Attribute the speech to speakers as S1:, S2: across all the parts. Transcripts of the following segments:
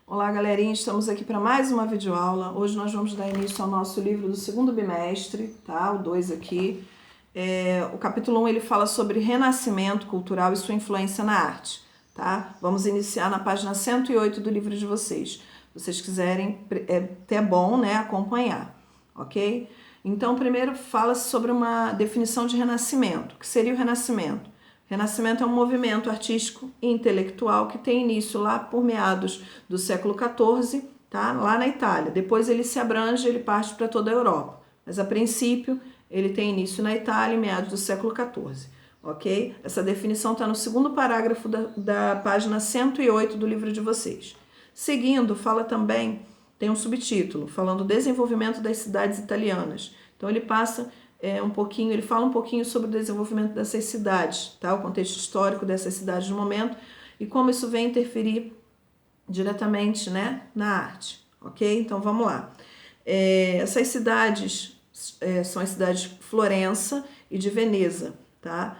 S1: Olá, galerinha, estamos aqui para mais uma videoaula. Hoje nós vamos dar início ao nosso livro do segundo bimestre, tá? O 2 aqui. O capítulo 1 ele fala sobre renascimento cultural e sua influência na arte, tá? Vamos iniciar na página 108 do livro de vocês. Se vocês quiserem, é até bom, né, acompanhar, ok? Então, primeiro fala-se sobre uma definição de renascimento. O que seria o renascimento? Renascimento é um movimento artístico e intelectual que tem início lá por meados do século XIV, tá? Lá na Itália. Depois ele se abrange, ele parte para toda a Europa. Mas a princípio ele tem início na Itália em meados do século XIV, ok? Essa definição está no segundo parágrafo da página 108 do livro de vocês. Seguindo, fala também, tem um subtítulo, falando do desenvolvimento das cidades italianas. Então ele passa ele fala um pouquinho sobre o desenvolvimento dessas cidades, tá? O contexto histórico dessas cidades no momento e como isso vem interferir diretamente, né, na arte, ok? Então vamos lá. Essas cidades são as cidades de Florença e de Veneza, tá?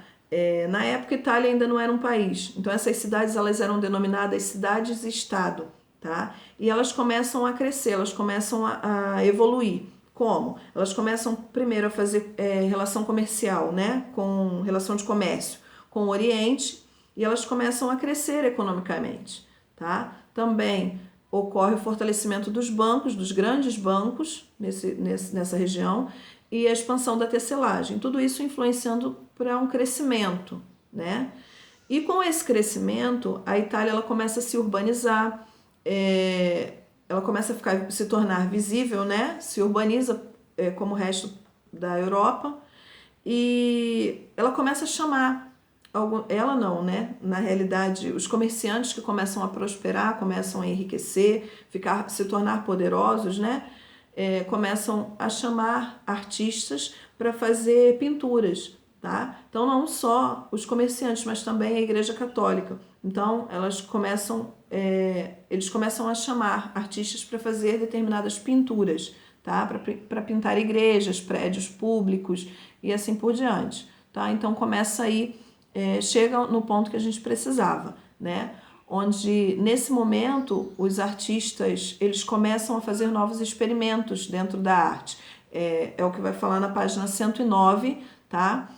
S1: Na época, a Itália ainda não era um país, então essas cidades elas eram denominadas cidades-estado, tá? E elas começam a crescer, elas começam a evoluir. Como? Elas começam primeiro a fazer relação comercial, né? Com relação de comércio com o Oriente e elas começam a crescer economicamente, tá? Também ocorre o fortalecimento dos bancos, dos grandes bancos nessa região e a expansão da tecelagem. Tudo isso influenciando para um crescimento, né? E com esse crescimento, a Itália ela começa a se urbanizar, ela começa a se tornar visível, né? Se urbaniza como o resto da Europa e ela começa a chamar, ela não, né? Na realidade, os comerciantes que começam a prosperar, começam a enriquecer, se tornar poderosos, né? Começam a chamar artistas para fazer pinturas, tá? Então não só os comerciantes, mas também a Igreja Católica. Então eles começam a chamar artistas para fazer determinadas pinturas, tá? Para pintar igrejas, prédios públicos e assim por diante, tá? Então começa aí, chega no ponto que a gente precisava, né? Onde nesse momento os artistas eles começam a fazer novos experimentos dentro da arte. É o que vai falar na página 109, tá?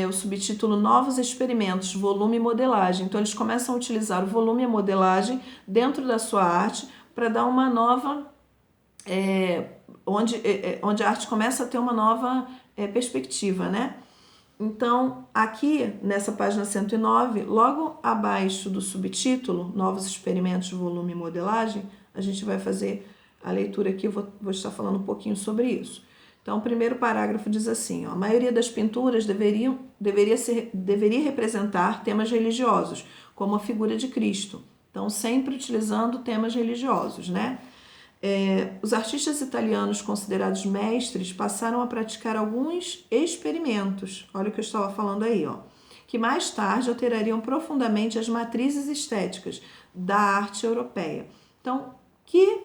S1: O subtítulo Novos Experimentos, Volume e Modelagem. Então eles começam a utilizar o volume e a modelagem dentro da sua arte para dar uma nova, onde a arte começa a ter uma nova perspectiva, né? Então, aqui nessa página 109, logo abaixo do subtítulo Novos Experimentos, Volume e Modelagem, a gente vai fazer a leitura aqui, eu vou estar falando um pouquinho sobre isso. Então, o primeiro parágrafo diz assim, ó, a maioria das pinturas deveria representar temas religiosos, como a figura de Cristo. Então, sempre utilizando temas religiosos, né? Os artistas italianos considerados mestres passaram a praticar alguns experimentos, olha o que eu estava falando aí, ó, que mais tarde alterariam profundamente as matrizes estéticas da arte europeia. Então, que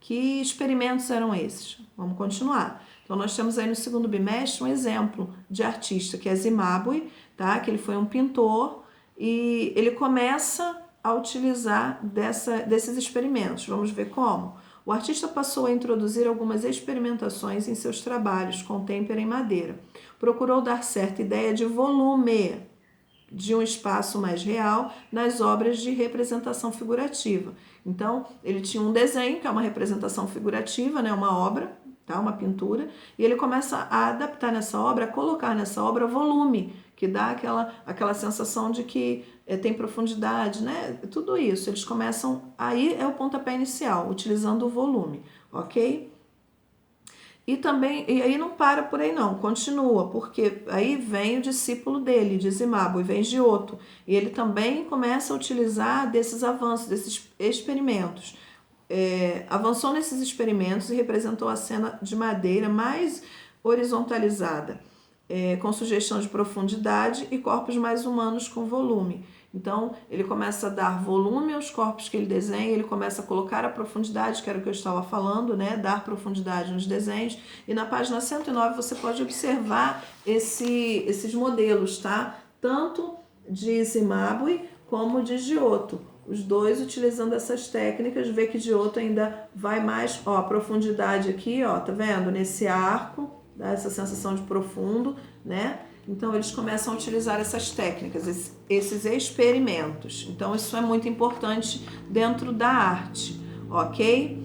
S1: experimentos eram esses? Vamos continuar. Então, nós temos aí no segundo bimestre um exemplo de artista, que é Cimabue, tá? Que ele foi um pintor e ele começa a utilizar desses experimentos. Vamos ver como? O artista passou a introduzir algumas experimentações em seus trabalhos com têmpera em madeira. Procurou dar certa ideia de volume, de um espaço mais real nas obras de representação figurativa. Então, ele tinha um desenho, que é uma representação figurativa, né, uma obra, tá, uma pintura, e ele começa a adaptar nessa obra, a colocar nessa obra volume, que dá aquela sensação de que tem profundidade, né? Tudo isso. Eles começam, aí é o pontapé inicial, utilizando o volume, ok? E aí não para por aí não, continua, porque aí vem o discípulo dele, de Cimabue, vem Giotto, e ele também começa a utilizar desses avanços, desses experimentos. Avançou nesses experimentos e representou a cena de madeira mais horizontalizada, com sugestão de profundidade e corpos mais humanos com volume. Então, ele começa a dar volume aos corpos que ele desenha, ele começa a colocar a profundidade, que era o que eu estava falando, né? Dar profundidade nos desenhos. E na página 109 você pode observar esses modelos, tá? Tanto de Cimabue como de Giotto. os dois utilizando essas técnicas, vê que de outro ainda vai mais, ó, a profundidade aqui, ó, tá vendo? Nesse arco, dá essa sensação de profundo, né? Então, eles começam a utilizar essas técnicas, esses experimentos. Então, isso é muito importante dentro da arte, ok?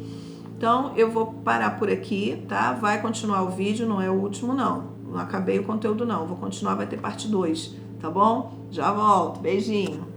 S1: Então, eu vou parar por aqui, tá? Vai continuar o vídeo, não é o último, não. Não acabei o conteúdo, não. Vou continuar, vai ter parte 2, tá bom? Já volto. Beijinho.